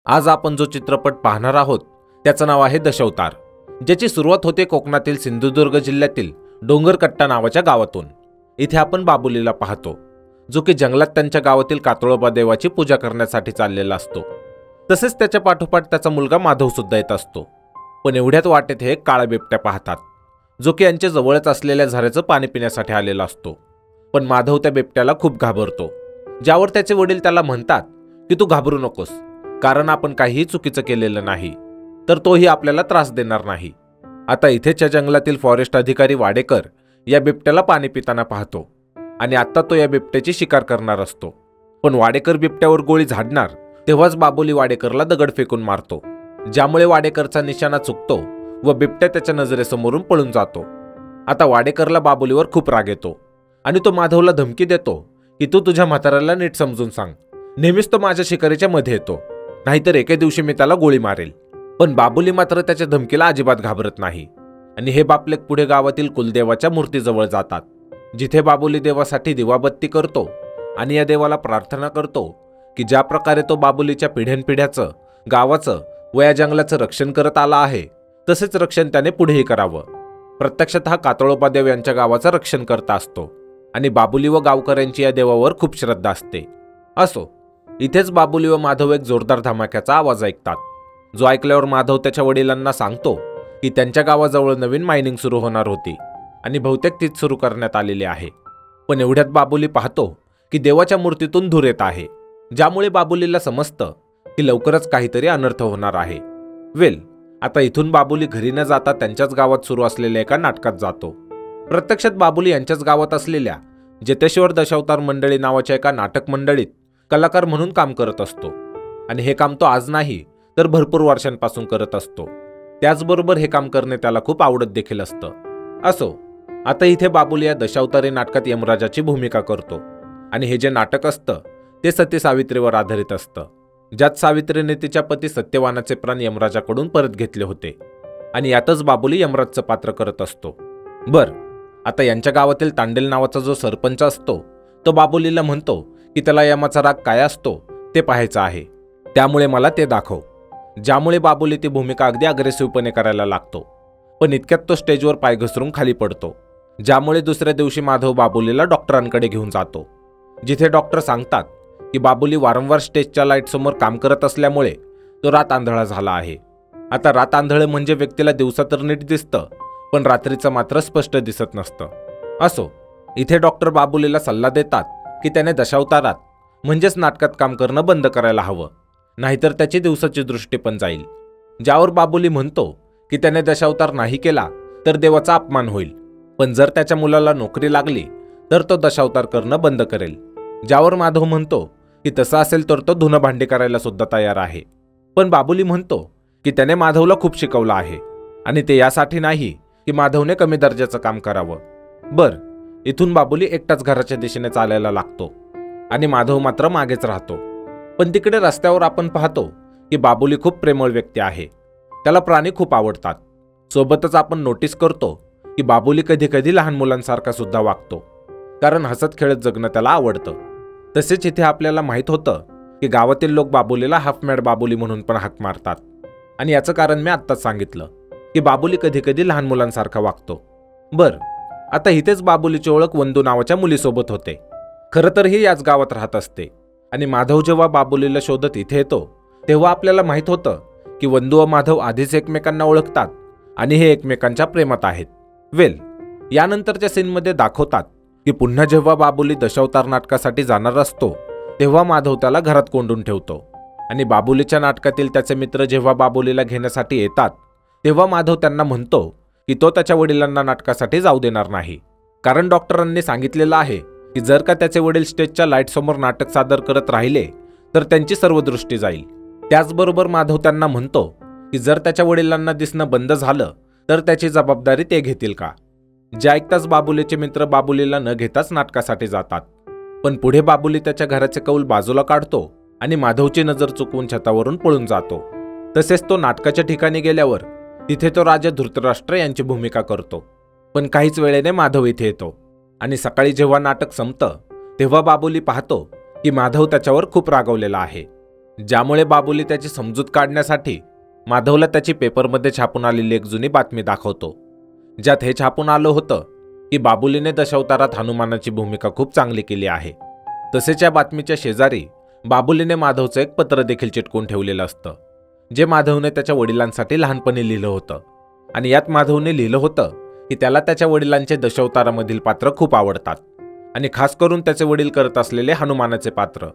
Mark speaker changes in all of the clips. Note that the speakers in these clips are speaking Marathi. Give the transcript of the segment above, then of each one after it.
Speaker 1: आज आपण जो चित्रपट पाहणार आहोत त्याचं नाव आहे दशावतार, ज्याची सुरुवात होते कोकणातील सिंधुदुर्ग जिल्ह्यातील डोंगरकट्टा नावाच्या गावातून। इथे आपण बाबुलीला पाहतो, जो की जंगलात त्यांच्या गावातील कातळोबा देवाची पूजा करण्यासाठी चाललेला असतो। तसेच त्याच्या पाठोपाठ त्याचा मुलगा माधव सुद्धा येत असतो। पण एवढ्यात वाटेत हे काळा बिबट्या पाहतात, जो की यांच्या जवळच असलेल्या झऱ्याचं पाणी पिण्यासाठी आलेला असतो। पण माधव त्या बिबट्याला खूप घाबरतो, ज्यावर त्याचे वडील त्याला म्हणतात की तू घाबरू नकोस, कारण आपण काहीही चुकीचं केलेलं नाही, तर तोही आपल्याला त्रास देणार नाही। आता इथेच्या जंगलातील फॉरेस्ट अधिकारी वाडेकर या बिबट्याला पाणी पिताना पाहतो आणि आता तो या बिबट्याची शिकार करणार असतो। पण वाडेकर बिबट्यावर गोळी झाडणार तेव्हाच बाबुली वाडेकरला दगड फेकून मारतो, ज्यामुळे वाडेकरचा निशाणा चुकतो व बिबट्या त्याच्या नजरेसमोरून पळून जातो। आता वाडेकरला बाबुलीवर खूप राग येतो आणि तो माधवला धमकी देतो की तू तुझ्या म्हाताऱ्याला नीट समजून सांग, नेहमीच तो माझ्या शिकारीच्या मध्ये येतो, नाहीतर एके दिवशी मी त्याला गोळी मारेल। पण बाबुली मात्र त्याच्या धमकीला अजिबात घाबरत नाही आणि हे बापलेक पुढे गावातील कुलदेवाच्या मूर्तीजवळ जातात, जिथे बाबुली देवासाठी दिवाबत्ती करतो आणि या देवाला प्रार्थना करतो की ज्या प्रकारे तो बाबुलीच्या पिढ्यानपिढ्याचं, गावाचं व या जंगलाचं रक्षण करत आला आहे, तसेच रक्षण त्याने पुढेही करावं। प्रत्यक्षतः कातळोबा देव यांच्या गावाचं रक्षण करता असतो आणि बाबुली व गावकऱ्यांची या देवावर खूप श्रद्धा असते। असो, इथेच बाबुली व माधव एक जोरदार धमाक्याचा आवाज ऐकतात, जो ऐकल्यावर माधव त्याच्या वडिलांना सांगतो की त्यांच्या गावाजवळ नवीन मायनिंग सुरू होणार होती आणि बहुतेक तीच सुरू करण्यात आलेली आहे। पण एवढ्यात बाबुली पाहतो की देवाच्या मूर्तीतून धूर येत आहे, ज्यामुळे बाबुलीला समजतं की लवकरच काहीतरी अनर्थ होणार आहे। आता इथून बाबुली घरी न जाता त्यांच्याच गावात सुरू असलेल्या एका नाटकात जातो। प्रत्यक्षात बाबुली यांच्याच गावात असलेल्या जेतेश्वर दशावतार मंडळी नावाच्या एका नाटक मंडळीत कलाकार म्हणून काम करत असतो आणि हे काम तो आज नाही तर भरपूर वर्षांपासून करत असतो। त्याचबरोबर हे काम करणे त्याला खूप आवडत देखील असतं। असो, आता इथे बाबुली या दशावतारी नाटकात यमराजाची भूमिका करतो आणि हे जे नाटक असतं ते सती सावित्रीवर आधारित असतं, ज्यात सावित्रीने तिच्या पती सत्यवानाचे प्राण यमराजाकडून परत घेतले होते आणि यातच बाबुली यमराजचं पात्र करत असतो। आता यांच्या गावातील तांडेल नावाचा जो सरपंच असतो तो बाबुलीला म्हणतो की त्याला यमाचा राग काय असतो ते पाहायचं आहे, त्यामुळे मला ते दाखव, ज्यामुळे बाबुली ती भूमिका अगदी अग्रेसिव्हपणे करायला लागतो। पण इतक्यात तो स्टेजवर पाय घसरून खाली पडतो, ज्यामुळे दुसऱ्या दिवशी माधव बाबुलीला डॉक्टरांकडे घेऊन जातो, जिथे डॉक्टर सांगतात की बाबुली वारंवार स्टेजच्या लाईट समोर काम करत असल्यामुळे तो रात आंधळा झाला आहे। आता रात आंधळे म्हणजे व्यक्तीला दिवसा तर नीट दिसतं, पण रात्रीचं मात्र स्पष्ट दिसत नसतं। असो, इथे डॉक्टर बाबुलीला सल्ला देतात की त्याने दशावतारात म्हणजेच नाटकात काम करणं बंद करायला हवं, नाहीतर त्याची दिवसाची दृष्टी पण जाईल। ज्यावर बाबुली म्हणतो की त्याने दशावतार नाही केला तर देवाचा अपमान होईल, पण जर त्याच्या मुलाला नोकरी लागली तर तो दशावतार करणं बंद करेल। ज्यावर माधव म्हणतो की तसं असेल तर तो धुणं भांडी करायला सुद्धा तयार आहे। पण बाबुली म्हणतो की त्याने माधवला खूप शिकवलं आहे आणि ते यासाठी नाही की माधवने कमी दर्जाचं काम करावं। इथून बाबुली एकटाच घराच्या दिशेने चालायला लागतो आणि माधव मात्र मागेच राहतो। पण तिकडे रस्त्यावर आपण पाहतो की बाबुली खूप प्रेमळ व्यक्ती आहे, त्याला प्राणी खूप आवडतात। सोबतच आपण नोटीस करतो की बाबुली कधी कधी लहान मुलांसारखा सुद्धा वागतो, कारण हसत खेळत जगणं त्याला आवडतं। तसेच इथे आपल्याला माहित होतं की गावातील लोक बाबुलीला हाफ मॅड बाबुली म्हणून पण हाक मारतात आणि याचं कारण मी आत्ताच सांगितलं की बाबुली कधी कधी लहान मुलांसारखा वागतो। आता इथेच बाबुलीची ओळख वंदू नावाच्या मुलीसोबत होते। खरं तर ही याच गावात राहत असते आणि माधव जेव्हा बाबुलीला शोधत इथे येतो तेव्हा आपल्याला माहित होतं की वंदू व माधव आधीच एकमेकांना ओळखतात आणि हे एकमेकांच्या प्रेमात आहेत। यानंतरच्या सीनमध्ये दाखवतात की पुन्हा जेव्हा बाबुली दशावतार नाटकासाठी जाणार असतो तेव्हा माधव त्याला घरात कोंडून ठेवतो आणि बाबुलीच्या नाटकातील त्याचे मित्र जेव्हा बाबुलीला घेण्यासाठी येतात तेव्हा माधव त्यांना म्हणतो की तो त्याच्या वडिलांना नाटकासाठी जाऊ देणार नाही, कारण डॉक्टरांनी सांगितलेलं आहे की जर का त्याचे वडील स्टेजच्या लाईट समोर नाटक सादर करत राहिले तर त्यांची सर्व दृष्टी जाईल। त्याचबरोबर माधव त्यांना म्हणतो की जर त्याच्या वडिलांना दिसणं बंद झालं तर त्याची जबाबदारी ते घेतील का। जे ऐकताच बाबुलीचे मित्र बाबुलीला न घेताच नाटकासाठी जातात। पण पुढे बाबुली त्याच्या घराचे कौल बाजूला काढतो आणि माधवची नजर चुकवून छतावरून पळून जातो। तसेच तो नाटकाच्या ठिकाणी गेल्यावर तिथे तो राजा धृतराष्ट्र यांची भूमिका करतो। पण काहीच वेळेने माधव इथे येतो आणि सकाळी जेव्हा नाटक संपतं तेव्हा बाबुली पाहतो की माधव त्याच्यावर खूप रागवलेला आहे ज्यामुळे बाबुली त्याची समजूत काढण्यासाठी माधवला त्याची पेपरमध्ये छापून आलेली एक जुनी बातमी दाखवतो, ज्यात हे छापून आलं होतं की बाबुलीने दशावतारात हनुमानाची भूमिका खूप चांगली केली आहे. तसेच या बातमीच्या शेजारी बाबुलीने माधवचं एक पत्र देखील चिटकून ठेवलेलं असतं, जे माधवने त्याच्या वडिलांसाठी लहानपणी लिहिलं होतं. आणि यात माधवने लिहिलं होतं की त्याला त्याच्या वडिलांचे दशावतारामधील पात्र खूप आवडतात, आणि खास करून त्याचे वडील करत असलेले हनुमानाचे पात्र,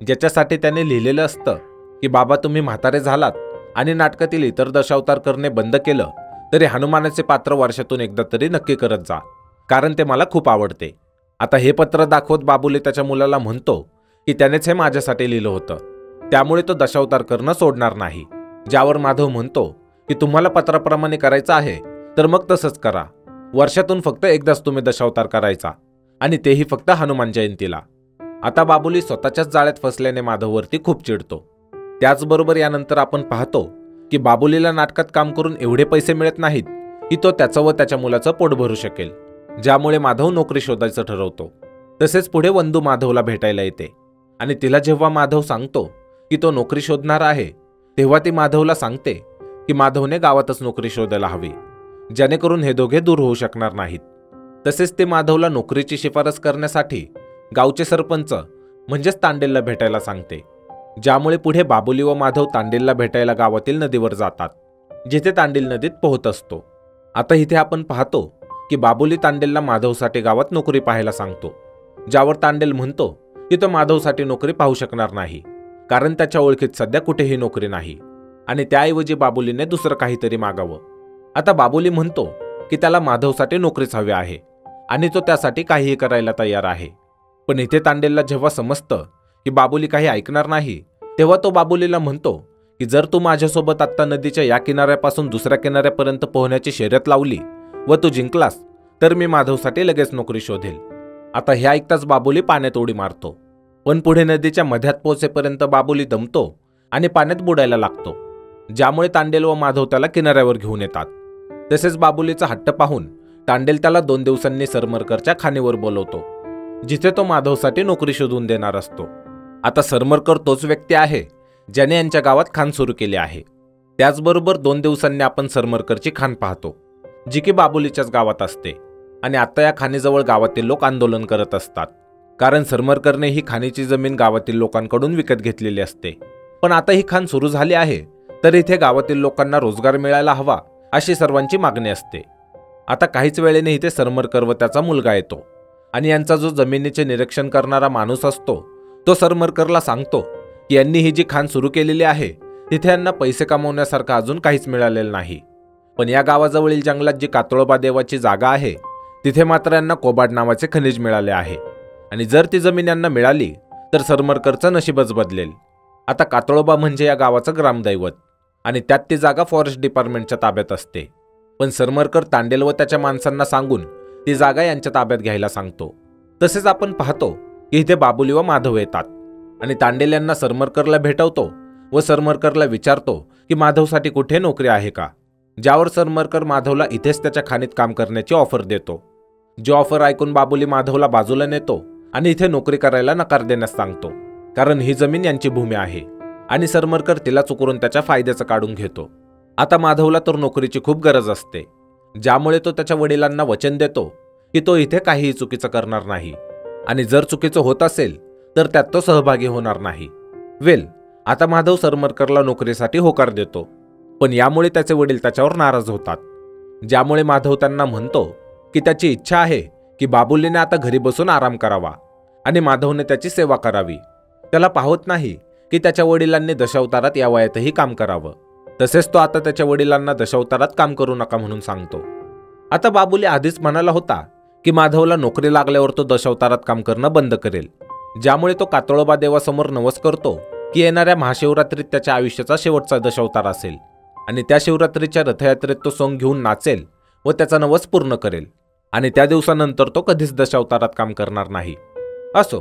Speaker 1: ज्याच्यासाठी त्याने लिहिलेलं असतं की बाबा, तुम्ही म्हातारे झालात आणि नाटकातील इतर दशावतार करणे बंद केलं तरी हनुमानाचे पात्र वर्षातून एकदा तरी नक्की करत जा, कारण ते मला खूप आवडते. आता हे पत्र दाखवत बाबुली त्याच्या मुलाला म्हणतो की त्यानेच हे माझ्यासाठी लिहिलं होतं, त्यामुळे तो दशावतार करणं सोडणार नाही. ज्यावर माधव म्हणतो की तुम्हाला पत्राप्रमाणे करायचं आहे तर मग तसंच करा. वर्षातून फक्त एकदाच तुम्ही दशावतार करायचा, आणि तेही फक्त हनुमान जयंतीला. आता बाबुली स्वतःच्याच जाळ्यात फसल्याने माधववरती खूप चिडतो. त्याचबरोबर यानंतर आपण पाहतो की बाबुलीला नाटकात काम करून एवढे पैसे मिळत नाहीत की तो त्याचं व त्याच्या मुलाचं पोट भरू शकेल, ज्यामुळे माधव नोकरी शोधायचं ठरवतो. तसेच पुढे वंदू माधवला भेटायला येते, आणि तिला जेव्हा माधव सांगतो की तो नोकरी शोधणार आहे, तेव्हा ती माधवला सांगते की माधवने गावातच नोकरी शोधायला हवी, जेणेकरून हे दोघे दूर होऊ शकणार नाहीत. तसेच ते माधवला नोकरीची शिफारस करण्यासाठी गावचे सरपंच म्हणजेच तांडेलला भेटायला सांगते, ज्यामुळे पुढे बाबुली व माधव तांडेलला भेटायला गावातील नदीवर जातात, जिथे तांडेल नदीत पोहत असतो. आता इथे आपण पाहतो की बाबुली तांडेलला माधवसाठी गावात नोकरी पाहायला सांगतो, ज्यावर तांडेल म्हणतो की तो माधवसाठी नोकरी पाहू शकणार नाही, कारण त्याच्या ओळखीत सध्या कुठेही नोकरी नाही, आणि त्याऐवजी बाबुलीने दुसरं काहीतरी मागावं. आता बाबुली म्हणतो की त्याला माधवसाठी नोकरीच हवी आहे, आणि तो त्यासाठी काहीही करायला तयार आहे. पण इथे तांडेलला जेव्हा समजतं की बाबुली काही ऐकणार नाही, तेव्हा तो बाबुलीला म्हणतो की जर तू माझ्यासोबत आत्ता नदीच्या या किनाऱ्यापासून दुसऱ्या किनाऱ्यापर्यंत पोहण्याची शर्यत लावली व तू जिंकलास तर मी माधवसाठी लगेच नोकरी शोधेल. आता हे ऐकताच बाबुली पाण्यात उडी मारतो, पण पुढे नदीच्या मध्यात पोहोचेपर्यंत बाबुली दमतो आणि पाण्यात बुडायला लागतो, ज्यामुळे तांडेल व माधव त्याला किनाऱ्यावर घेऊन येतात. तसेच बाबुलीचा हट्ट पाहून तांडेल त्याला 2 दिवसांनी सरमरकरच्या खाणीवर बोलवतो, जिथे तो माधवसाठी नोकरी शोधून देणार असतो. आता सरमरकर तोच व्यक्ती आहे ज्याने यांच्या गावात खाण सुरू केले आहे. त्याचबरोबर 2 दिवसांनी आपण सरमरकरची खाण पाहतो, जी की बाबुलीच्याच गावात असते, आणि आता या खाणीजवळ गावातील लोक आंदोलन करत असतात, कारण सरमरकरने ही खाणीची जमीन गावातील लोकांकडून विकत घेतलेली असते. पण आता ही खाण सुरू झाली आहे तर इथे गावातील लोकांना रोजगार मिळायला हवा अशी सर्वांची मागणी असते. आता काहीच वेळेने इथे सरमरकर व त्याचा मुलगा येतो, आणि यांचा जो जमिनीचे निरीक्षण करणारा माणूस असतो तो सरमरकरला सांगतो की यांनी ही जी खाण सुरू केलेली आहे तिथे यांना पैसे कमवण्यासारखं अजून काहीच मिळालेलं नाही, पण या गावाजवळील जंगलात जी कातळोबा देवाची जागा आहे तिथे मात्र यांना कोबाड नावाचे खनिज मिळाले आहे, आणि जर ती जमीन यांना मिळाली तर सरमरकरचं नशीबच बदलेल. आता कातळोबा म्हणजे या गावाचं ग्रामदैवत, आणि त्यात ती जागा फॉरेस्ट डिपार्टमेंटच्या ताब्यात असते. पण सरमरकर तांडेल व त्याच्या माणसांना सांगून ती जागा यांच्या ताब्यात घ्यायला सांगतो. तसेच आपण पाहतो की इथे बाबुली व माधव येतात, आणि तांडेल यांना सरमरकरला भेटवतो व सरमरकरला विचारतो की माधवसाठी कुठे नोकरी आहे का, ज्यावर सरमरकर माधवला इथेच त्याच्या खाणीत काम करण्याची ऑफर देतो. जो ऑफर ऐकून बाबुली माधवला बाजूला नेतो आणि इथे नोकरी करायला नकार देण्यास सांगतो, कारण ही जमीन यांची भूमी आहे, आणि सरमरकर तिला चुकरून त्याच्या फायद्याचं काढून घेतो. आता माधवला तर नोकरीची खूप गरज असते, ज्यामुळे तो त्याच्या वडिलांना वचन देतो की तो इथे काहीही चुकीचं करणार नाही, आणि जर चुकीचं होत असेल तर त्यात तो सहभागी होणार नाही. आता माधव सरमरकरला नोकरीसाठी होकार देतो, पण यामुळे त्याचे वडील त्याच्यावर नाराज होतात, ज्यामुळे माधव त्यांना म्हणतो की त्याची इच्छा आहे की बाबुलीने आता घरी बसून आराम करावा आणि माधवने त्याची सेवा करावी. त्याला पाहत नाही की त्याच्या वडिलांनी दशावतारात या वयातही काम करावं. तसेच तो आता त्याच्या वडिलांना दशावतारात काम करू नका म्हणून सांगतो. आता बाबुली आधीच म्हणाला होता की माधवला नोकरी लागल्यावर तो दशावतारात काम करणं बंद करेल, ज्यामुळे तो कातळोबा देवासमोर नवस करतो की येणाऱ्या महाशिवरात्रीत त्याच्या आयुष्याचा शेवटचा दशावतार असेल, आणि त्या शिवरात्रीच्या रथयात्रेत तो सोंग घेऊन नाचेल व त्याचा नवस पूर्ण करेल, आणि त्या दिवसानंतर तो कधीच दशावतारात काम करणार नाही. असो,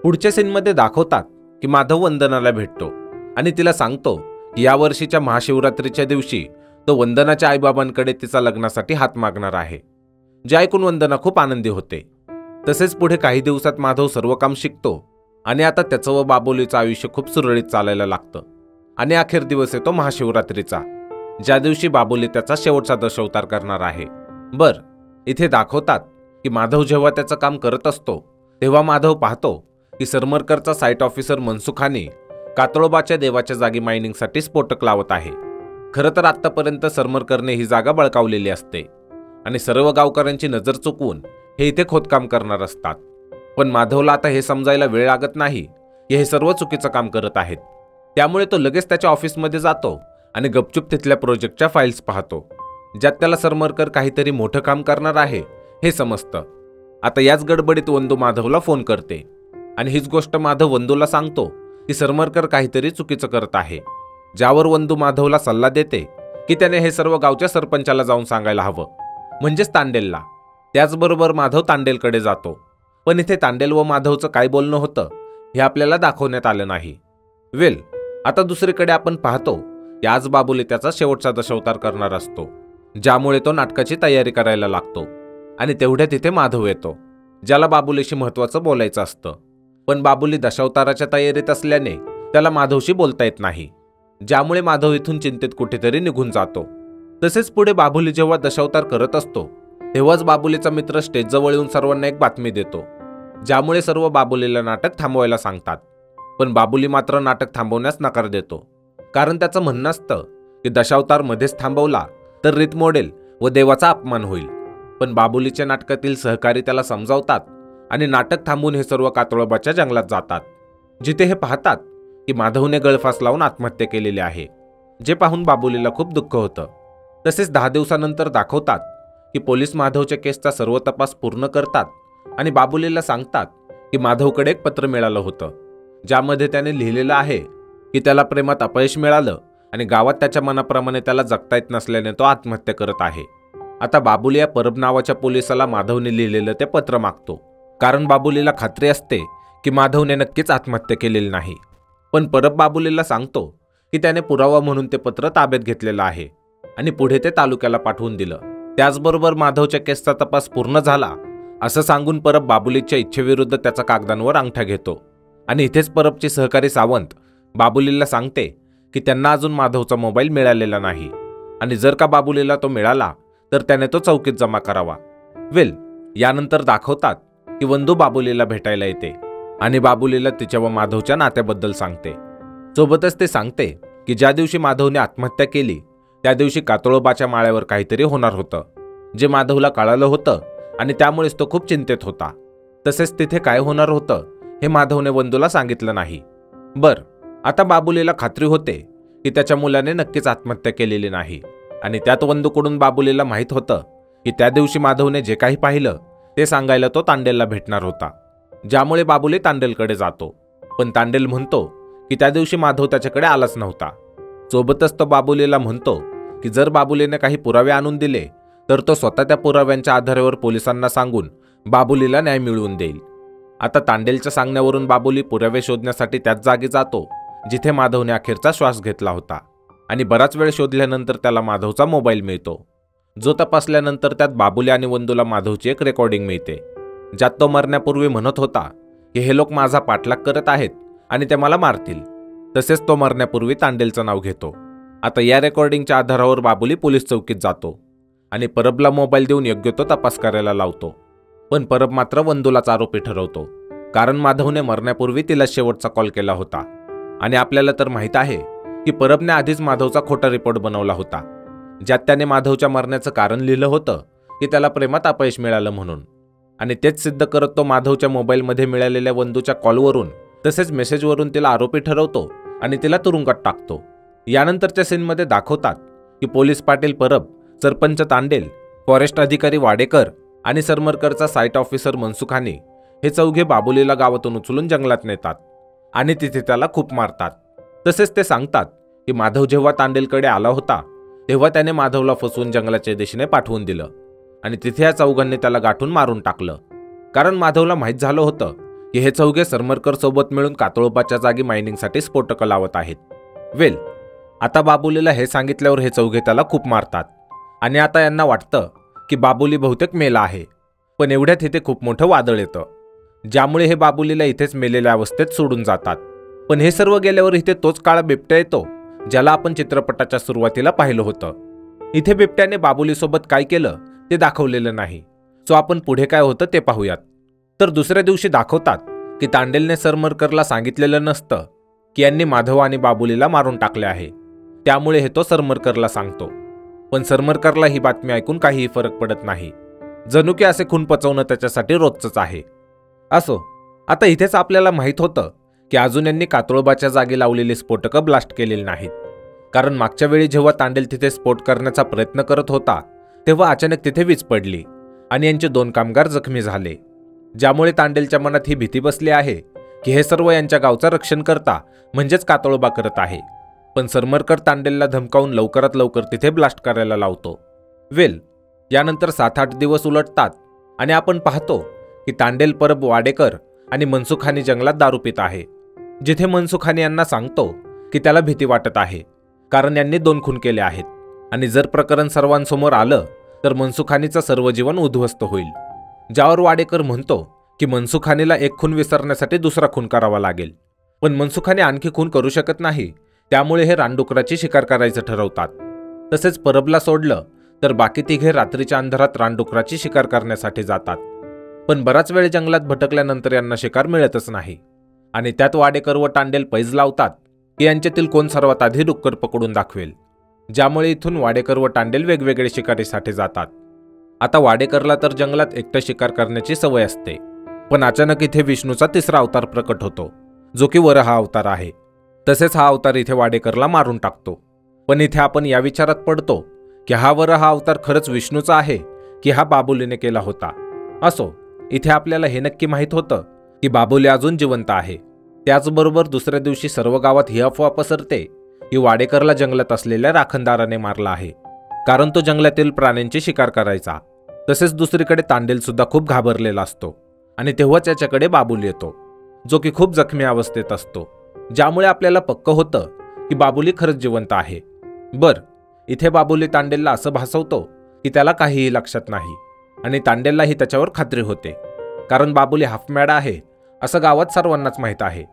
Speaker 1: पुढच्या सीनमध्ये दाखवतात की माधव वंदनाला भेटतो आणि तिला सांगतो की या वर्षीच्या महाशिवरात्रीच्या दिवशी तो वंदनाच्या आईबाबांकडे तिचा लग्नासाठी हात मागणार आहे, जे ऐकून वंदना खूप आनंदी होते. तसेच पुढे काही दिवसात माधव सर्व काम शिकतो आणि आता त्याचं व बाबुलीचं आयुष्य खूप सुरळीत चालायला लागतं. आणि अखेर दिवस येतो महाशिवरात्रीचा, ज्या दिवशी बाबुली त्याचा शेवटचा दशावतार करणार आहे. इथे दाखवतात की माधव जेव्हा त्याचं काम करत असतो तेव्हा माधव पाहतो की सरमरकरचा साईट ऑफिसर मनसुखानी कातळोबाच्या देवाच्या जागी मायनिंगसाठी स्फोटक लावत आहे. खरं तर आत्तापर्यंत सरमरकरने ही जागा बळकावलेली असते आणि सर्व गावकऱ्यांची नजर चुकवून हे इथे खोदकाम करणार असतात. पण माधवला आता हे समजायला वेळ लागत नाही की हे सर्व चुकीचं काम करत आहेत. त्यामुळे तो लगेच त्याच्या ऑफिसमध्ये जातो आणि गपचूप तिथल्या प्रोजेक्टच्या फाईल्स पाहतो, ज्यात त्याला सरमरकर काहीतरी मोठं काम करणार आहे हे समजतं. आता याच गडबडीत वंदू माधवला फोन करते आणि हीच गोष्ट माधव वंदूला सांगतो की सरमरकर काहीतरी चुकीचं करत आहे, ज्यावर वंदू माधवला सल्ला देते की त्याने हे सर्व गावच्या सरपंचाला जाऊन सांगायला हवं, म्हणजेच तांडेलला. त्याचबरोबर माधव तांडेलकडे जातो. पण इथे तांडेल व माधवचं काय बोलणं होतं हे आपल्याला दाखवण्यात आलं नाही. आता दुसरीकडे आपण पाहतो की आज बाबुली त्याचा शेवटचा दशावतार करणार असतो, ज्यामुळे तो नाटकाची तयारी करायला लागतो. आणि तेवढ्यात तिथे माधव येतो, ज्याला बाबुलीशी महत्त्वाचं बोलायचं असतं. पण बाबुली दशावताराच्या तयारीत असल्याने त्याला माधवशी बोलता येत नाही, ज्यामुळे माधव इथून चिंतेत कुठेतरी निघून जातो. तसेच पुढे बाबुली जेव्हा दशावतार करत असतो तेव्हाच बाबुलीचा मित्र स्टेजजवळ येऊन सर्वांना एक बातमी देतो, ज्यामुळे सर्व बाबुलीला नाटक थांबवायला सांगतात. पण बाबुली मात्र नाटक थांबवण्यास नकार देतो, कारण त्याचं म्हणणं असतं की दशावतार मध्येच थांबवला तर रीत मोडेल व देवाचा अपमान होईल. पण बाबुलीच्या नाटकातील सहकारी त्याला समजावतात आणि नाटक थांबवून हे सर्व कातळोबाच्या जंगलात जातात, जिथे हे पाहतात की माधवने गळफास लावून आत्महत्या केलेली आहे, जे पाहून बाबुलीला खूप दुःख होतं. तसेच 10 दिवसानंतर दाखवतात की पोलीस माधवच्या केसचा सर्व तपास पूर्ण करतात आणि बाबुलीला सांगतात की माधवकडे एक पत्र मिळालं होतं, ज्यामध्ये त्याने लिहिलेलं आहे की त्याला प्रेमात अपयश मिळालं आणि गावात त्याच्या मनाप्रमाणे त्याला जगता येत नसल्याने तो आत्महत्या करत आहे. आता बाबुली या परब नावाच्या पोलिसाला माधवने लिहिलेलं ते पत्र मागतो, कारण बाबुलीला खात्री असते की माधवने नक्कीच आत्महत्या केलेली नाही. पण परब बाबुलीला सांगतो की त्याने पुरावा म्हणून ते पत्र ताब्यात घेतलेलं आहे आणि पुढे ते तालुक्याला पाठवून दिलं. त्याचबरोबर माधवच्या केसचा तपास पूर्ण झाला असं सांगून परब बाबुलीच्या इच्छेविरुद्ध त्याचा कागदांवर अंगठा घेतो. आणि इथेच परबचे सहकारी सावंत बाबुलीला सांगते की त्यांना अजून माधवचा मोबाईल मिळालेला नाही आणि जर का बाबुलीला तो मिळाला तर त्याने तो चौकीत जमा करावा. यानंतर दाखवतात की वंदू बाबुलीला भेटायला येते आणि बाबुलीला तिच्या व माधवच्या नात्याबद्दल सांगते. सोबतच ते सांगते की ज्या दिवशी माधवने आत्महत्या केली त्या दिवशी कातळोबाच्या माळ्यावर काहीतरी होणार होतं, जे माधवला कळालं होतं आणि त्यामुळेच तो खूप चिंतेत होता. तसेच तिथे काय होणार होतं हे माधवने वंदूला सांगितलं नाही. आता बाबुलीला खात्री होते की त्याच्या मुलाने नक्कीच आत्महत्या केलेली नाही आणि त्यात वंदूकडून बाबुलीला माहीत होतं की त्या दिवशी माधवने जे काही पाहिलं ते सांगायला तो तांडेलला भेटणार होता, ज्यामुळे बाबुली तांडेलकडे जातो. पण तांडेल म्हणतो की त्या दिवशी माधव त्याच्याकडे आलाच नव्हता. सोबतच तो बाबुलीला म्हणतो की जर बाबुलीने काही पुरावे आणून दिले तर तो स्वतः त्या पुराव्यांच्या आधारावर पोलिसांना सांगून बाबुलीला न्याय मिळवून देईल. आता तांडेलच्या सांगण्यावरून बाबुली पुरावे शोधण्यासाठी त्याच जागी जातो जिथे माधवने अखेरचा श्वास घेतला होता आणि बराच वेळ शोधल्यानंतर त्याला माधवचा मोबाईल मिळतो, जो तपासल्यानंतर त्यात बाबुली आणि वंदूला माधवची एक रेकॉर्डिंग मिळते, ज्यात तो मरण्यापूर्वी म्हणत होता की हे लोक माझा पाठलाग करत आहेत आणि ते मला मारतील. तसेच तो मरण्यापूर्वी तांडेलचं नाव घेतो. आता या रेकॉर्डिंगच्या आधारावर बाबुली पोलीस चौकीत जातो आणि परबला मोबाईल देऊन योग्य तो तपास करायला लावतो. पण परब मात्र वंदूलाच आरोपी ठरवतो, कारण माधवने मरण्यापूर्वी तिला शेवटचा कॉल केला होता आणि आपल्याला तर माहीत आहे की परबने आधीच माधवचा खोटा रिपोर्ट बनवला होता, ज्यात त्याने माधवच्या मरण्याचं कारण लिहिलं होतं की त्याला प्रेमात अपयश मिळालं म्हणून. आणि तेच सिद्ध करत तो माधवच्या मोबाईलमध्ये मिळालेल्या वंदूच्या कॉलवरून तसेच मेसेजवरून तिला आरोपी ठरवतो आणि तिला तुरुंगात टाकतो. यानंतरच्या सीनमध्ये दाखवतात की पोलीस पाटील परब, सरपंच तांडेल, फॉरेस्ट अधिकारी वाडेकर आणि सरमरकरचा साईट ऑफिसर मनसुखानी हे चौघे बाबुलीला गावातून उचलून जंगलात नेतात आणि तिथे त्याला खूप मारतात. तसेच ते सांगतात की माधव जेव्हा तांडेलकडे आला होता तेव्हा त्याने माधवला फसवून जंगलाच्या दिशेने पाठवून दिलं आणि तिथे या चौघांनी त्याला गाठून मारून टाकलं, कारण माधवला माहीत झालं होतं की हे चौघे सरमरकर सोबत मिळून कातळोबाच्या जागी मायनिंगसाठी स्फोटकं लावत आहेत. आता बाबुलीला हे सांगितल्यावर हे चौघे त्याला खूप मारतात आणि आता यांना वाटतं की बाबुली बहुतेक मेला आहे. पण एवढ्यात इथे खूप मोठं वादळ येतं, ज्यामुळे हे बाबुलीला इथेच मेलेल्या अवस्थेत सोडून जातात. पण हे सर्व गेल्यावर इथे तोच काळा बिबट्या येतो ज्याला आपण चित्रपटाच्या सुरुवातीला पाहिलं होतं. इथे बिबट्याने बाबुलीसोबत काय केलं ते दाखवलेलं नाही. सो आपण पुढे काय होतं ते पाहूयात. तर दुसऱ्या दिवशी दाखवतात की तांडेलने सरमरकरला सांगितलेलं नसतं की यांनी माधव आणि बाबुलीला मारून टाकले आहे. त्यामुळे हे तो सरमरकरला सांगतो. पण सरमरकरला ही बातमी ऐकून काहीही फरक पडत नाही. जणू की असे खून पचवणं त्याच्यासाठी रोजचंच आहे. असो, आता इथेच आपल्याला माहीत होतं की अजून यांनी कातळोबाच्या जागी लावलेली स्फोटकं ब्लास्ट केलेली नाहीत. कारण मागच्या वेळी जेव्हा तांडेल तिथे स्फोट करण्याचा प्रयत्न करत होता तेव्हा अचानक तिथे वीज पडली आणि यांचे 2 कामगार जखमी झाले. ज्यामुळे तांडेलच्या मनात ही भीती बसली आहे की हे सर्व यांच्या गावचं रक्षण करता म्हणजेच कातळोबा करत आहे. पण सरमरकर तांडेलला धमकावून लवकरात लवकर तिथे ब्लास्ट करायला लावतो. यानंतर 7-8 दिवस उलटतात आणि आपण पाहतो की तांडेल परब वाडेकर आणि मनसुखानी जंगलात दारू पित आहे. जिथे मनसुखानी यांना सांगतो की त्याला भीती वाटत आहे कारण यांनी 2 खून केले आहेत आणि जर प्रकरण सर्वांसमोर आलं तर मनसुखानीचं सर्व जीवन उद्ध्वस्त होईल. ज्यावर वाडेकर म्हणतो की मनसुखानीला 1 खून विसरण्यासाठी दुसरा खून करावा लागेल. पण मनसुखानी आणखी खून करू शकत नाही. त्यामुळे हे रानडुकराची शिकार करायचं ठरवतात. तसेच परबला सोडलं तर बाकी तिघे रात्रीच्या अंधारात रानडुकराची शिकार करण्यासाठी जातात. पण बराच वेळ जंगलात भटकल्यानंतर यांना शिकार मिळतच नाही आणि त्यात वाडेकर व तांडेल पैज लावतात की यांच्यातील कोण सर्वात आधी डुक्कर पकडून दाखवेल. ज्यामुळे इथून वाडेकर व तांडेल वेगवेगळे शिकारीसाठी जातात. आता वाडेकरला तर जंगलात एकटं शिकार करण्याची सवय असते. पण अचानक इथे विष्णूचा 3रा अवतार प्रकट होतो जो की वराह अवतार आहे. तसेच हा अवतार इथे वाडेकरला मारून टाकतो. पण इथे आपण या विचारात पडतो की हा वराह अवतार खरंच विष्णूचा आहे की हा बाबुलीने केला होता. असो, इथे आपल्याला हे नक्की माहीत होतं की बाबुली अजून जिवंत आहे. त्याचबरोबर दुसऱ्या दिवशी सर्व गावात ही अफवा पसरते की वाडेकरला जंगलात असलेल्या राखणदाराने मारला आहे कारण तो जंगलातील प्राण्यांची शिकार करायचा. तसेच दुसरीकडे तांडेल सुद्धा खूप घाबरलेला असतो आणि तेव्हाच त्याच्याकडे बाबुली येतो जो की खूप जखमी अवस्थेत असतो. ज्यामुळे आपल्याला पक्क होतं की बाबुली खरंच जिवंत आहे. इथे बाबुली तांडेलला असं भासवतो की त्याला काहीही लक्षात नाही आणि तांडेललाही त्याच्यावर खात्री होते कारण बाबुली हाफमॅड आहे असं गावात सर्वांनाच माहीत आहे.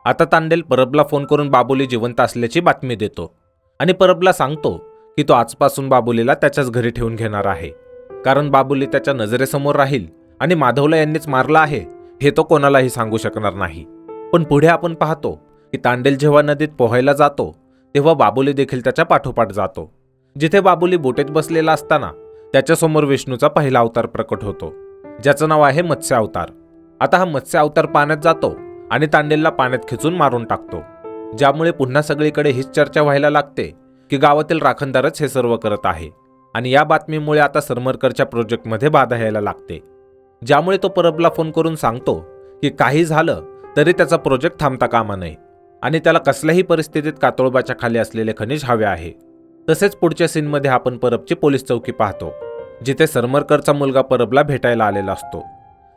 Speaker 1: आता तांडेल परबला फोन करून बाबुली जिवंत असल्याची बातमी देतो आणि परबला सांगतो की तो आजपासून बाबुलीला त्याच्याच घरी ठेवून घेणार आहे कारण बाबुली त्याच्या नजरेसमोर राहील आणि माधवला यांनीच मारला आहे हे तो कोणालाही सांगू शकणार नाही. पण पुढे आपण पाहतो की तांडेल जेव्हा नदीत पोहायला जातो तेव्हा बाबुली देखील त्याच्या पाठोपाठ जातो. जिथे बाबुली बोटीत बसलेला असताना त्याच्यासमोर विष्णूचा पहिला अवतार प्रकट होतो ज्याचं नाव आहे मत्स्य अवतार. आता हा मत्स्य अवतार पाण्यात जातो आणि तांडेलला पाण्यात खिचून मारून टाकतो. ज्यामुळे पुन्हा सगळीकडे हीच चर्चा व्हायला लागते की गावातील राखणदारच हे सर्व करत आहे आणि या बातमीमुळे आता सरमरकरच्या प्रोजेक्टमध्ये बाधा यायला लागते. ज्यामुळे तो परबला फोन करून सांगतो की काही झालं तरी त्याचा प्रोजेक्ट थांबता कामा नये आणि त्याला कसल्याही परिस्थितीत कातळोबाच्या खाली असलेले खनिज हवे आहे. तसेच पुढच्या सीनमध्ये आपण परबची पोलीस चौकी पाहतो जिथे सरमरकरचा मुलगा परबला भेटायला आलेला असतो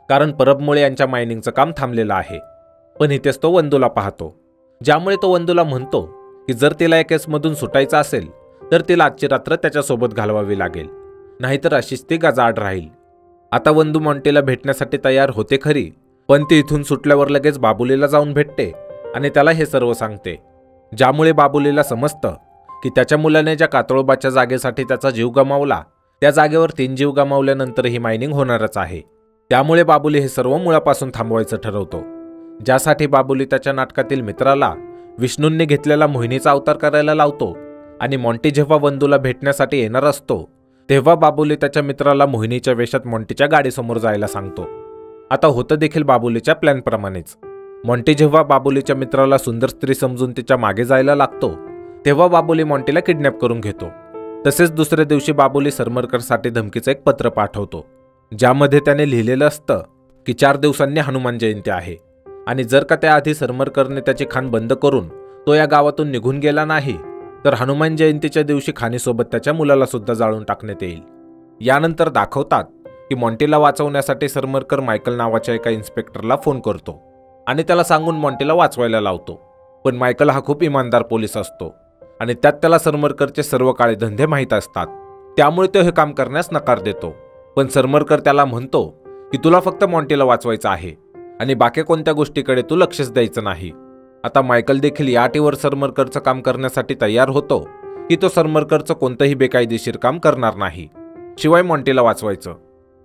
Speaker 1: कारण परबमुळे यांच्या मायनिंगचं काम थांबलेलं आहे. पण इथेच तो वंदूला पाहतो ज्यामुळे तो वंदूला म्हणतो की जर तिला या केसमधून सुटायचं असेल तर तिला आजची रात्र त्याच्यासोबत घालवावी लागेल नाहीतर अशीच ती गजाआड राहील. आता वंदू मॉन्टीला भेटण्यासाठी तयार होते खरी पण ती इथून सुटल्यावर लगेच बाबुलीला जाऊन भेटते आणि त्याला हे सर्व सांगते. ज्यामुळे बाबुलीला समजतं की त्याच्या मुलाने ज्या कातळोबाच्या जागेसाठी त्याचा जीव गमावला त्या जागेवर 3 जीव गमावल्यानंतर ही मायनिंग होणारच आहे. त्यामुळे बाबुली हे सर्व मुळापासून थांबवायचं ठरवतो. ज्यासाठी बाबुली त्याच्या नाटकातील मित्राला विष्णूंनी घेतलेला मोहिनीचा अवतार करायला लावतो आणि मॉन्टी जेव्हा वंदूला भेटण्यासाठी येणार असतो तेव्हा बाबुली त्याच्या मित्राला मोहिनीच्या वेशात मॉन्टीच्या गाडीसमोर जायला सांगतो. आता होतं देखील बाबुलीच्या प्लॅनप्रमाणेच. मॉन्टी जेव्हा बाबुलीच्या मित्राला सुंदर स्त्री समजून तिच्या मागे जायला लागतो तेव्हा बाबुली मॉन्टीला किडनॅप करून घेतो. तसेच दुसऱ्या दिवशी बाबुली सरमरकरसाठी धमकीचं एक पत्र पाठवतो ज्यामध्ये त्याने लिहिलेलं असतं की 4 दिवसांनी हनुमान जयंती आहे आणि जर का त्याआधी सरमरकरने त्याची खाण बंद करून तो या गावातून निघून गेला नाही तर हनुमान जयंतीच्या दिवशी खाणीसोबत त्याच्या मुलाला सुद्धा जाळून टाकण्यात येईल. यानंतर दाखवतात की मॉन्टीला वाचवण्यासाठी सरमरकर मायकल नावाच्या एका इन्स्पेक्टरला फोन करतो आणि त्याला सांगून मॉन्टीला वाचवायला लावतो. पण मायकल हा खूप इमानदार पोलीस असतो आणि त्यात त्याला सरमरकरचे सर्व काळे धंदे माहीत असतात. त्यामुळे तो हे काम करण्यास नकार देतो. पण सरमरकर त्याला म्हणतो की तुला फक्त मॉन्टीला वाचवायचं आहे आणि बाकी कोणत्या गोष्टीकडे तू लक्षच द्यायचं नाही. आता मायकल देखील या अटीवर सरमरकरचं काम करण्यासाठी तयार होतो की तो सरमरकरचं कोणतंही बेकायदेशीर काम करणार नाही, शिवाय मॉन्टीला वाचवायचं.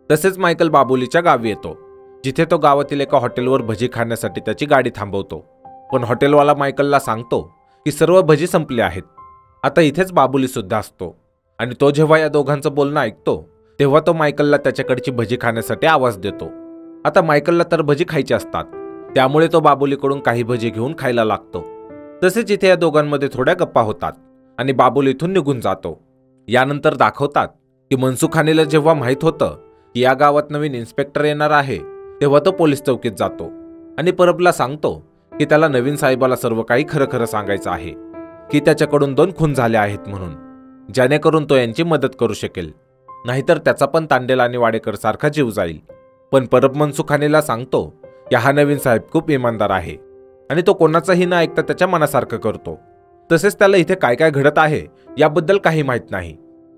Speaker 1: तसेच मायकल बाबुलीच्या गावी येतो, जिथे तो गावातील एका हॉटेलवर भजी खाण्यासाठी त्याची गाडी थांबवतो. पण हॉटेलवाला मायकलला सांगतो की सर्व भजी संपले आहेत. आता इथेच बाबुली सुद्धा असतो आणि तो जेव्हा या दोघांचं बोलणं ऐकतो तेव्हा तो मायकलला त्याच्याकडची भजी खाण्यासाठी आवाज देतो. आता मायकलला तर भजी खायची असतात, त्यामुळे तो बाबुलीकडून काही भजी घेऊन खायला लागतो. तसेच इथे या दोघांमध्ये थोड्या गप्पा होतात आणि बाबुली इथून निघून जातो. यानंतर दाखवतात की मनसुखानीला जेव्हा माहीत होतं की या गावात नवीन इन्स्पेक्टर येणार आहे तेव्हा तो पोलीस चौकीत जातो आणि परबला सांगतो की त्याला नवीन साहेबाला सर्व काही खरं खरं सांगायचं आहे की त्याच्याकडून 2 खून झाले आहेत म्हणून, जेणेकरून तो यांची मदत करू शकेल, नाहीतर त्याचा पण तांडेल आणि वाडेकर सारखा जीव जाईल. पण परब मनसुखानीला सांगतो की हा नवीन साहेब खूप इमानदार आहे आणि तो कोणाचाही न ऐकता त्याच्या मनासारखं करतो. तसेच त्याला इथे काय काय घडत आहे याबद्दल काही माहीत नाही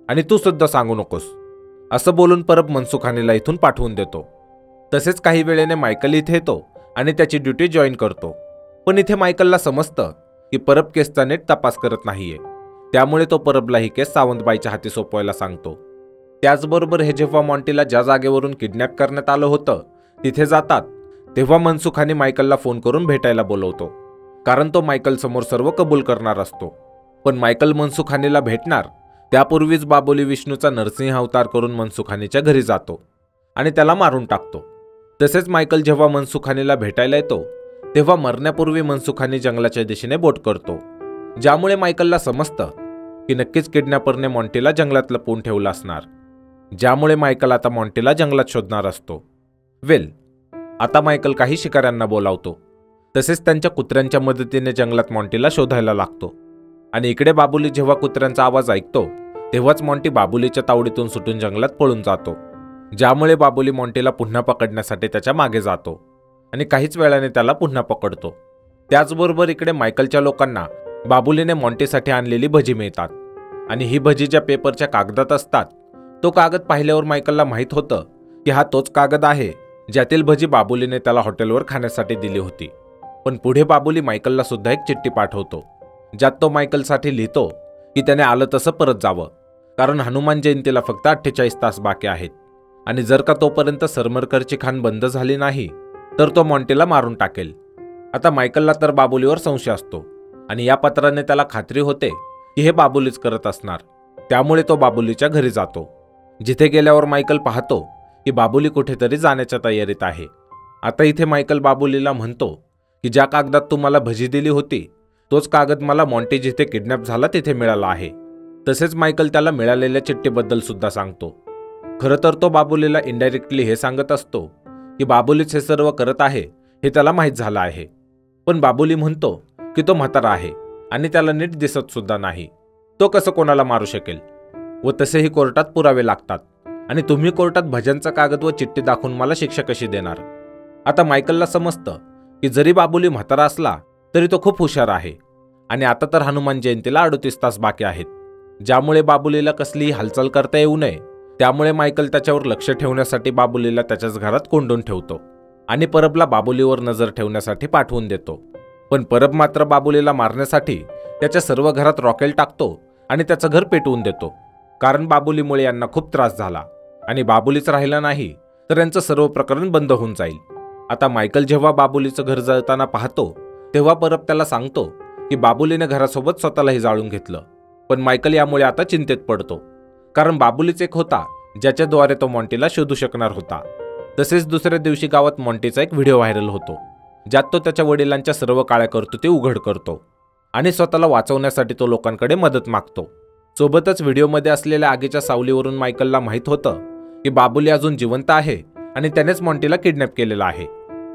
Speaker 1: आणि तू सुद्धा सांगू नकोस, असं बोलून परब मनसुखानीला इथून पाठवून देतो. तसेच काही वेळेने मायकल इथे येतो आणि त्याची ड्युटी जॉईन करतो. पण इथे मायकलला समजतं की परब केसचा नीट तपास करत नाहीये, त्यामुळे तो परबला ही केस सावंतबाईच्या हाती सोपवायला सांगतो. त्याचबरोबर हे जेव्हा मॉन्टीला ज्या जागेवरून किडनॅप करण्यात आलं होतं तिथे जातात तेव्हा मनसुखानी मायकलला फोन करून भेटायला बोलवतो, कारण तो मायकल समोर सर्व कबूल करणार असतो. पण मायकल मनसुखानीला भेटणार त्यापूर्वीच बाबुली विष्णूचा नरसिंह अवतार करून मनसुखानीच्या घरी जातो आणि त्याला मारून टाकतो. तसेच मायकल जेव्हा मनसुखानीला भेटायला येतो तेव्हा मरण्यापूर्वी मनसुखानी जंगलाच्या दिशेने बोट करतो, ज्यामुळे मायकलला समजतं की नक्कीच किडनॅपरने मॉन्टीला जंगलात लपवून ठेवलं असणार, ज्यामुळे मायकल आता मॉन्टीला जंगलात शोधणार असतो. आता मायकल काही शिकाऱ्यांना बोलावतो. तसेच त्यांच्या कुत्र्यांच्या मदतीने जंगलात मॉन्टीला शोधायला लागतो. आणि इकडे बाबुली जेव्हा कुत्र्यांचा आवाज ऐकतो तेव्हाच मॉन्टी बाबुलीच्या तावडीतून सुटून जंगलात पळून जातो, ज्यामुळे बाबुली मॉन्टीला पुन्हा पकडण्यासाठी त्याच्या मागे जातो आणि काहीच वेळाने त्याला पुन्हा पकडतो. त्याचबरोबर इकडे मायकलच्या लोकांना बाबुलीने मॉन्टीसाठी आणलेली भजी मिळतात आणि ही भजी ज्या पेपरच्या कागदात असतात तो कागद पाहिल्यावर मायकलला माहीत होतं की हा तोच कागद आहे ज्यातील भजी बाबुलीने त्याला हॉटेलवर खाण्यासाठी दिली होती. पण पुढे बाबुली मायकलला सुद्धा एक चिठ्ठी पाठवतो, ज्यात तो मायकलसाठी लिहितो की त्याने आलं तसं परत जावं, कारण हनुमान जयंतीला फक्त 48 तास बाकी आहेत आणि जर का तोपर्यंत सरमरकरची खाण बंद झाली नाही तर तो मॉन्टीला मारून टाकेल. आता मायकलला तर बाबुलीवर संशय असतो आणि या पत्राने त्याला खात्री होते की हे बाबुलीच करत असणार, त्यामुळे तो बाबुलीच्या घरी जातो, जिथे गेल्यावर मायकल पाहतो की बाबुली कुठेतरी जाण्याच्या तयारीत आहे. आता इथे मायकल बाबुलीला म्हणतो की ज्या कागदात तू मला भजी दिली होती तोच कागद मला मॉन्टी जिथे किडनॅप झाला तिथे मिळाला आहे. तसेच मायकल त्याला मिळालेल्या चिठ्ठीबद्दल सुद्धा सांगतो. खरं तर तो बाबुलीला इनडायरेक्टली हे सांगत असतो की बाबुलीच हे सर्व करत आहे हे त्याला माहीत झालं आहे. पण बाबुली म्हणतो की तो म्हातारा आहे आणि त्याला नीट दिसत सुद्धा नाही, तो कसं कोणाला मारू शकेल, व तसेही कोर्टात पुरावे लागतात आणि तुम्ही कोर्टात भजनचा कागद व चिठ्ठी दाखवून मला शिक्षा कशी देणार. आता मायकलला समजतं की जरी बाबुली म्हातारा असला तरी तो खूप हुशार आहे आणि आता तर हनुमान जयंतीला 38 तास बाकी आहेत, ज्यामुळे बाबुलीला कसलीही हालचाल करता येऊ नये. त्यामुळे मायकल त्याच्यावर लक्ष ठेवण्यासाठी बाबुलीला त्याच्याच घरात कोंडून ठेवतो आणि परबला बाबुलीवर नजर ठेवण्यासाठी पाठवून देतो. पण परब मात्र बाबुलीला मारण्यासाठी त्याच्या सर्व घरात रॉकेल टाकतो आणि त्याचं घर पेटवून देतो, कारण बाबुलीमुळे यांना खूप त्रास झाला आणि बाबुलीच राहिला नाही तर यांचं सर्व प्रकरण बंद होऊन जाईल. आता मायकल जेव्हा बाबुलीचं घर जळताना पाहतो तेव्हा परब त्याला सांगतो की बाबुलीने घरासोबत स्वतःलाही जाळून घेतलं. पण मायकल यामुळे आता चिंतेत पडतो, कारण बाबुलीच एक होता ज्याच्याद्वारे तो मॉन्टीला शोधू शकणार होता. तसेच दुसऱ्या दिवशी गावात मॉन्टीचा एक व्हिडिओ व्हायरल होतो, ज्यात तो त्याच्या वडिलांच्या सर्व काळ्या कर्तृत्वे उघड करतो आणि स्वतःला वाचवण्यासाठी तो लोकांकडे मदत मागतो. सोबतच व्हिडिओमध्ये असलेल्या आगीच्या सावलीवरून मायकलला माहीत होतं की बाबुली अजून जिवंत आहे आणि त्यानेच मॉन्टीला किडनॅप केलेला आहे.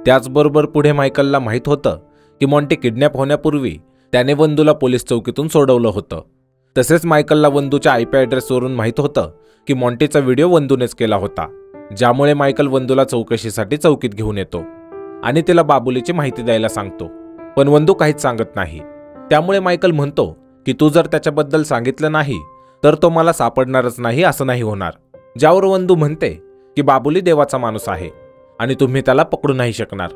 Speaker 1: त्याचबरोबर पुढे मायकलला माहीत होतं की मॉन्टी किडनॅप होण्यापूर्वी त्याने वंदूला पोलीस चौकीतून सोडवलं होतं. तसेच मायकलला वंदूच्या IP ॲड्रेसवरून माहीत होतं की मॉन्टीचा व्हिडिओ वंदूनेच केला होता, ज्यामुळे मायकल वंदूला चौकशीसाठी चौकीत घेऊन येतो आणि तिला बाबुलीची माहिती द्यायला सांगतो. पण वंदू काहीच सांगत नाही. त्यामुळे मायकल म्हणतो की तू जर त्याच्याबद्दल सांगितलं नाही तर तो मला सापडणारच नाही, असं नाही होणार. ज्यावर वंदू म्हणते की बाबुली देवाचा माणूस आहे आणि तुम्ही त्याला पकडू नाही शकणार.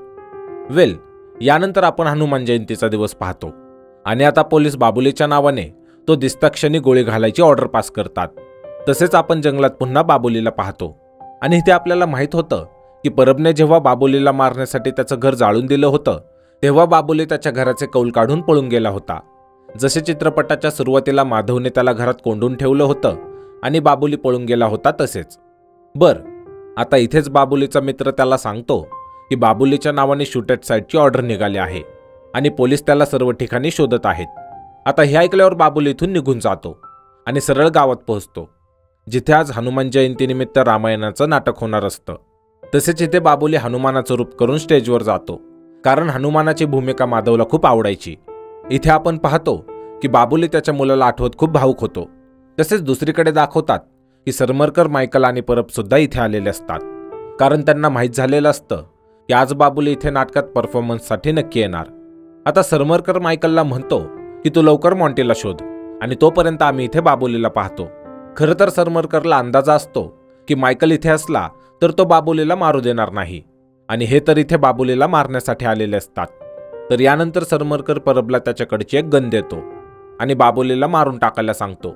Speaker 1: यानंतर आपण हनुमान जयंतीचा दिवस पाहतो आणि आता पोलीस बाबुलीच्या नावाने तो दिसता क्षणी गोळी घालायची ऑर्डर पास करतात। तसेच आपण जंगलात पुन्हा बाबुलीला पाहतो आणि इथे आपल्याला माहित होतं की परबने जेव्हा बाबुलीला मारण्यासाठी त्याचं घर जाळून दिलं होतं तेव्हा बाबुली त्याच्या घराचे कौल काढून पळून गेला होता। जसे चित्रपटाच्या सुरुवातीला माधवने त्याला घरात कोंडून ठेवलं होतं आणि बाबुली पळून गेला होता तसेच। आता इथेच बाबुलीचा मित्र त्याला सांगतो की बाबुलीच्या नावाने शूट ॲट साईटची ऑर्डर निघाली आहे आणि पोलीस त्याला सर्व ठिकाणी शोधत आहेत। आता हे ऐकल्यावर बाबुली इथून निघून जातो आणि सरळ गावात पोहोचतो जिथे आज हनुमान जयंतीनिमित्त रामायणाचं नाटक होणार असतं। तसेच इथे बाबुली हनुमानाचं रूप करून स्टेजवर जातो कारण हनुमानाची भूमिका माधवला खूप आवडायची। इथे आपण पाहतो की बाबुली त्याच्या मुलाला आठवत खूप भावुक होतो। तसेच दुसरीकडे दाखवतात की सरमरकर, मायकल आणि परब सुद्धा इथे आलेले असतात कारण त्यांना माहीत झालेलं असतं की आज बाबुली इथे नाटकात परफॉर्मन्ससाठी नक्की येणार। आता सरमरकर मायकलला म्हणतो की तू लवकर मॉन्टीला शोध आणि तोपर्यंत आम्ही इथे बाबुलीला पाहतो। खरं तर सरमरकरला अंदाजा असतो की मायकल इथे असला तर तो बाबुलीला मारू देणार नाही आणि हे तर इथे बाबुलीला मारण्यासाठी आलेले असतात। तर यानंतर सरमरकर परबला त्याच्याकडची एक गन देतो आणि बाबुलीला मारून टाकायला सांगतो।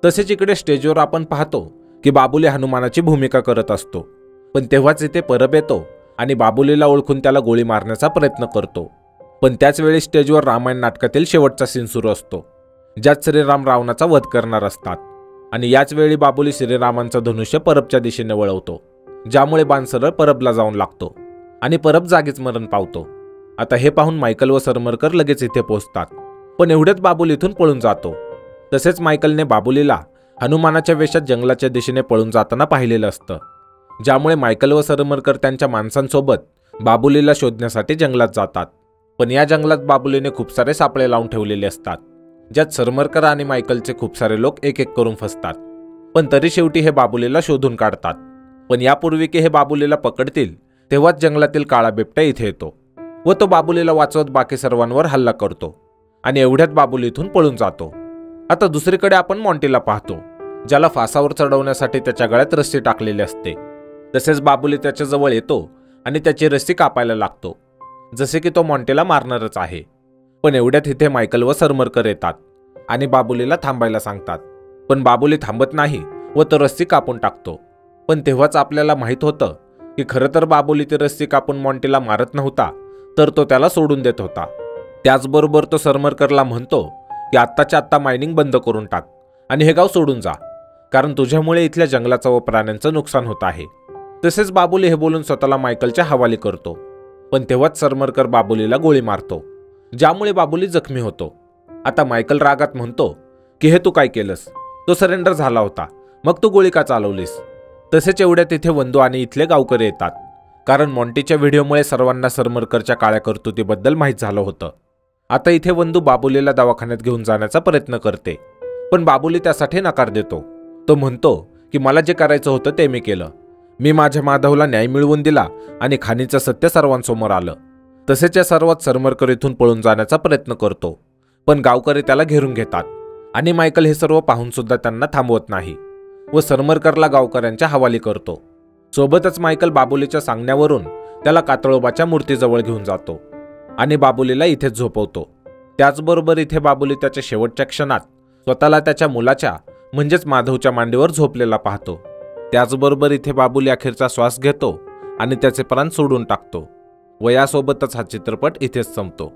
Speaker 1: तसेच इकडे स्टेजवर आपण पाहतो की बाबुली हनुमानाची भूमिका करत असतो, पण तेव्हाच इथे परब येतो आणि बाबुलीला ओळखून त्याला गोळी मारण्याचा प्रयत्न करतो। पण त्याच वेळी स्टेजवर रामायण नाटकातील शेवटचा सीन सुरू असतो ज्यात श्रीराम रावणाचा वध करणार असतात आणि याच वेळी बाबुली श्रीरामांचं धनुष्य परबच्या दिशेने वळवतो ज्यामुळे बाण सरळ परबला जाऊन लागतो आणि परब जागीच मरण पावतो। आता हे पाहून मायकल व सरमरकर लगेच इथे पोहोचतात, पण एवढ्यात बाबुली इथून पळून जातो। तसेच मायकलने बाबुलीला हनुमानाच्या वेशात जंगलाच्या दिशेने पळून जाताना पाहिलेलं असतं ज्यामुळे मायकल व सरमरकर त्यांच्या माणसांसोबत बाबुलीला शोधण्यासाठी जंगलात जातात। पण या जंगलात बाबुलीने खूप सारे सापळे लावून ठेवलेले असतात ज्यात सरमरकर आणि मायकलचे खूप सारे लोक एक एक करून फसतात, पण तरी शेवटी हे बाबुलीला शोधून काढतात। पण यापूर्वी की हे बाबुलीला पकडतील तेव्हाच जंगलातील काळा बिबट्या इथे येतो व तो बाबुलीला वाचवत बाकी सर्वांवर हल्ला करतो आणि एवढ्यात बाबुली इथून पळून जातो। आता दुसरीकडे आपण मॉन्टीला पाहतो ज्याला फासावर चढवण्यासाठी त्याच्या गळ्यात रस्सी टाकलेली असते। तसेच बाबुली त्याच्या जवळ येतो आणि त्याची रस्सी कापायला लागतो जसे की तो मॉन्टीला मारणारच आहे। पण एवढ्यात इथे मायकल व सरमरकर येतात आणि बाबुलीला थांबायला सांगतात, पण बाबुली थांबत नाही व तो रस्सी कापून टाकतो। पण तेव्हाच आपल्याला माहित होतं की खरं तर बाबुली ती रस्सी कापून मॉन्टीला मारत नव्हता तर तो त्याला सोडून देत होता। त्याचबरोबर तो सरमरकरला म्हणतो की आत्ताच्या आत्ता मायनिंग बंद करून टाक आणि हे गाव सोडून जा कारण तुझ्यामुळे इथल्या जंगलाचं व प्राण्यांचं नुकसान होत आहे। तसेच बाबुली हे बोलून स्वतःला मायकलच्या हवाली करतो, पण तेव्हाच सरमरकर बाबुलीला गोळी मारतो ज्यामुळे बाबुली जखमी होतो। आता मायकल रागात म्हणतो की हे तू काय केलंस, तो सरेंडर झाला होता, मग तू गोळी का चालवलीस। तसेच एवढ्यात इथे वंदू आणि इथले गावकरी येतात कारण मॉन्टीच्या व्हिडिओमुळे सर्वांना सरमरकरच्या काळ्या कर्तुतीबद्दल माहीत झालं होतं। आता इथे वंदू बाबुलीला दवाखान्यात घेऊन जाण्याचा प्रयत्न करते, पण बाबुली त्यासाठी नकार देतो। तो म्हणतो की मला जे करायचं होतं ते मी केलं, मी माझ्या माधवला न्याय मिळवून दिला आणि खाणीचं सत्य सर्वांसमोर आलं। तसेच या सर्वात सरमरकर इथून पळून जाण्याचा प्रयत्न करतो, पण गावकरी त्याला घेरून घेतात आणि मायकल हे सर्व पाहून सुद्धा त्यांना थांबवत नाही व सरमरकरला गावकऱ्यांच्या हवाली करतो। सोबतच मायकल बाबुलीच्या सांगण्यावरून त्याला कातळोबाच्या मूर्तीजवळ घेऊन जातो आणि बाबुलीला इथेच झोपवतो। त्याचबरोबर इथे बाबुली त्याच्या शेवटच्या क्षणात स्वतःला त्याच्या मुलाच्या म्हणजेच माधवच्या मांडीवर झोपलेला पाहतो। त्याचबरोबर इथे बाबुली अखेरचा श्वास घेतो आणि त्याचे प्राण सोडून टाकतो व यासोबतच हा चित्रपट इथेच संपतो।